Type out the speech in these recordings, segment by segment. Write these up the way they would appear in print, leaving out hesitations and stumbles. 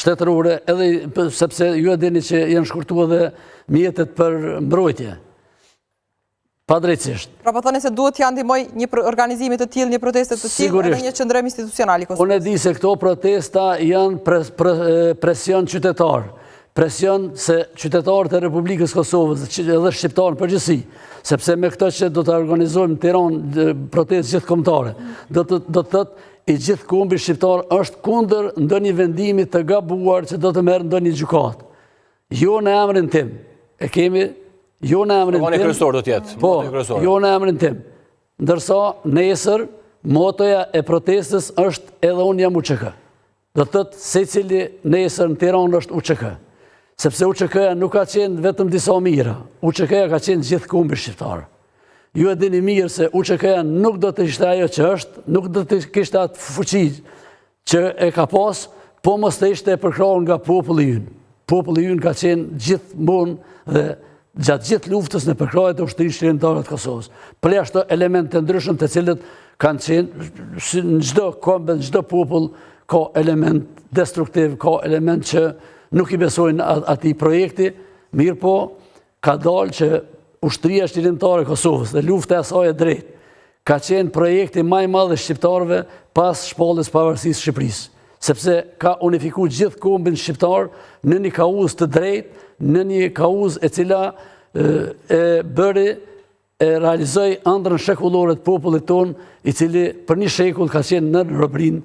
shtetërore, edhe sepse ju e dini që janë shkurtuar edhe mjetet për mbrojtje. Padrejtisht. Pra po thoni se duhet t'ja ndihmoj një organizimi të tillë, një protestë të tillë edhe një qëndrim institucional i Kosovës. Unë e di se këto protesta janë presion qytetar. Presion se qytetarët e Republikës Kosovës edhe shqiptarë përgjithësi, sepse me këto që do të organizojmë në Tiranë protestë gjithëkombëtare, do të thotë i gjithë kombi shqiptar është kundër ndonjë vendimi të gabuar që do të merr ndonjë gjykat. Jo në emrin tim. E kemi jo në emrin tim. Kryesor do të jetë. Po, jo në emrin tim. Ndërsa nesër motoja e protestës është edhe unë jam UÇK. Do të thotë secili nesër në Tiranë është UÇK. Sepse UÇK-ja nuk ka qenë vetëm disa mira. UÇK-ja ka qenë gjithë kombi shqiptar. Ju e dini mirë se UÇK-ja nuk do të ishte ajo që është, nuk do të kishte atë fuqi që e ka pas, po mos të ishte e përkrahur nga populli ynë. Populli ynë ka qenë gjithmonë dhe gjatë gjithë luftës në përkrahje të ushtrisë shërimtare të Kosovës. Për ashtu elemente të ndryshëm të cilët kanë qenë në çdo kombë, në çdo popull ka element destruktiv, ka element që nuk i besojnë atij projekti, mirë po ka dalë që ushtria shërimtare e Kosovës dhe lufta e saj e drejtë ka qenë projekti më i madh i shqiptarëve pas shpalljes pavarësisë së Shqipërisë, sepse ka unifikuar gjithë kombin shqiptar në një kauzë të drejtë, në një kauzë e cila e realizoi ëndrrën shekullore të popullit tonë, i cili për një shekull ka qenë në robërinë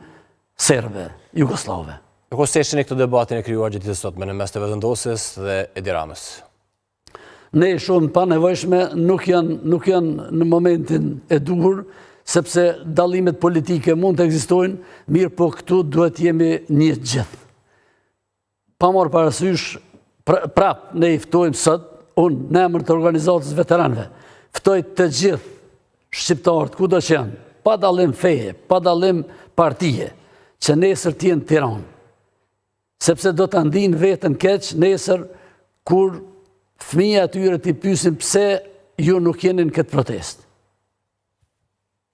serbe, jugoslave. Ku steshni këtë debatin e krijuar gjatë ditës sotme në mes të vendosjes dhe Edi Ramës? Ne shumë pa nevojshme nuk janë në momentin e duhur, sepse dallimet politike mund të ekzistojnë, mirë po këtu duhet jemi një gjithë. Pa marrë parasysh, prap ne i ftojmë sot, unë në emër të organizatës veteranëve, ftoj të gjithë shqiptarët kudo që janë, pa dallim feje, pa dallim partije, që nesër t'jenë Tiranë. Sepse do të ndinë vetën keq nesër kur fëmijë atyre t'i pyesin pse ju nuk jeni në këtë protestë.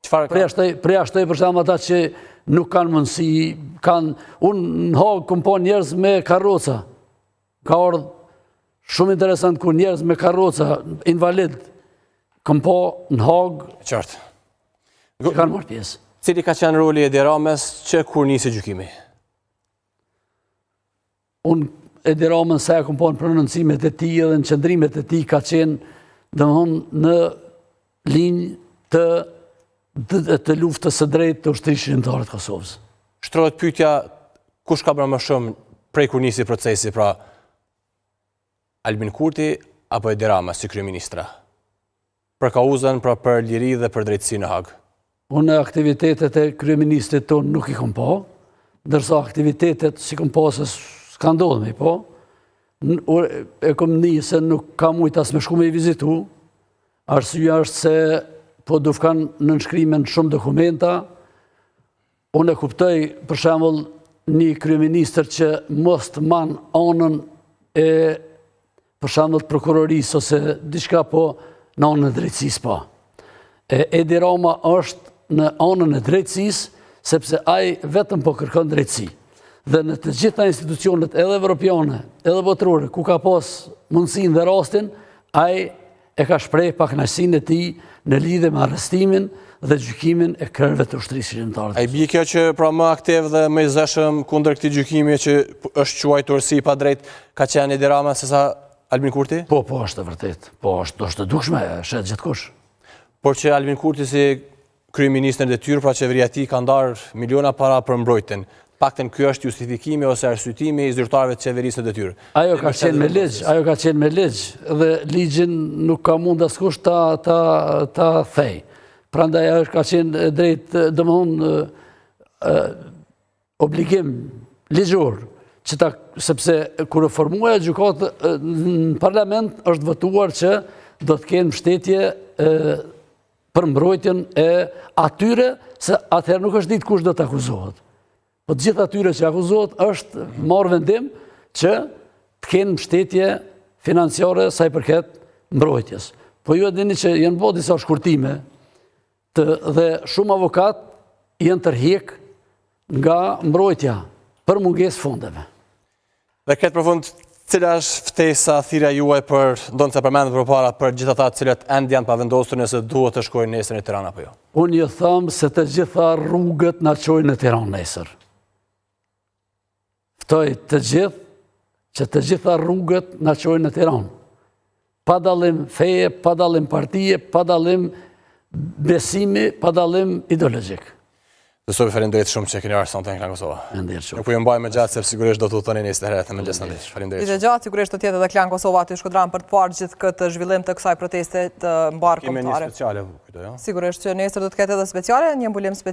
Prej ashtoj për shembull ata që nuk kanë mundësi, unë në Hagë kam pa njerëz me karroca. Ka ardhur shumë interesant kur njerëz me karroca, invalid, kam pa në Hagë. Qartë. Që kanë marrë pjesë. Cili ka qenë roli i Edi Ramës që kur nisi gjykimi? Unë Edi Ramën sa e kam pa në prononcimet e tij dhe në qëndrimet e tij ka qenë domthonë në linjë të luftës së drejtë të ushtrisë shërimtare të Kosovës. Shtrohet pyetja kush ka bërë më shumë prej kur nisi procesi, pra Albin Kurti apo Edi Rama si kryeministra? Për kauzën, pra për liri dhe për drejtësi në Hagë. Unë aktivitetet e kryeministrit tonë nuk i kam pa, ndërsa aktivitetet si kam pa se s'ka ndodhur me po. E kam nisë se nuk kam mujt as me shku me i vizitu. Arsyeja është se po do fkan në nënshkrimen shumë dokumenta. Unë e kuptoj për shembull një kryeministër që mos të man anën e për shembull prokurorisë ose diçka po në anën e drejtësisë pa. Edi Rama është në anën e drejtësisë sepse ai vetëm po kërkon drejtësi. Dhe në të gjitha institucionet edhe evropiane, edhe botërore, ku ka pas mundësinë dhe rastin, ai e ka shpreh pakënaqësinë e tij në lidhje me arrestimin dhe gjykimin e krerëve të ushtrisë shërimtare. Ai bie kjo që pra më aktiv dhe më i zëshëm kundër këtij gjykimi që është quajtur si pa drejt ka qenë Edi Rama sesa Albin Kurti? Po, është e vërtet. Po, është e dukshme, shet gjithkush. Por që Albin Kurti si kryeministër në detyrë, pra qeveria e tij ka ndarë miliona para për mbrojtjen. Paktën ky është justifikimi ose arsyetimi i zyrtarëve të qeverisë në detyrë. Ajo ka qenë me ligj, dhe ligjin nuk ka mund askush ta thej. Prandaj ajo ka qenë drejt, domthonë obligim ligjor, sepse kur e formuar gjykatë në parlament është votuar që do të kenë mbështetje për mbrojtjen e atyre, se atëherë nuk është ditë kush do të akuzohet. Po të gjithë atyre që akuzohet është marrë vendim që të kenë mbështetje financiare sa i përket mbrojtjes. Po ju e dini që janë bërë disa shkurtime dhe shumë avokat janë tërheq nga mbrojtja për mungesë fondeve. Dhe këtë përfund, cila është ftesa thirrja juaj për, ndonë se përmendë përpara, për gjithë ata cilët ende janë pa vendosur nëse duhet të shkojnë nesër në Tiranë apo jo? Unë ju thëmë se të gjitha rrugët na çojnë në Tiranë nesër. Ftoj të gjithë që të gjitha rrugët na çojnë në Tiranë. Pa dallim feje, pa dallim partije, pa dallim besimi, pa dallim ideologjik. Zotësovi, falenderoj shumë që keni ardhur sonte në Klan Kosova. Nuk u mbaj më gjatë sepse sigurisht do të udhtoni nesër herët në mëngjes ndaj. Falenderoj. Ide gjatë sigurisht do të jetë edhe Klan Kosova aty në Shkodran për të parë gjithë këtë zhvillim të kësaj proteste të mbar kombëtare. Kemi një speciale këtu, jo? Sigurisht që nesër do të ketë edhe speciale, një mbulim special.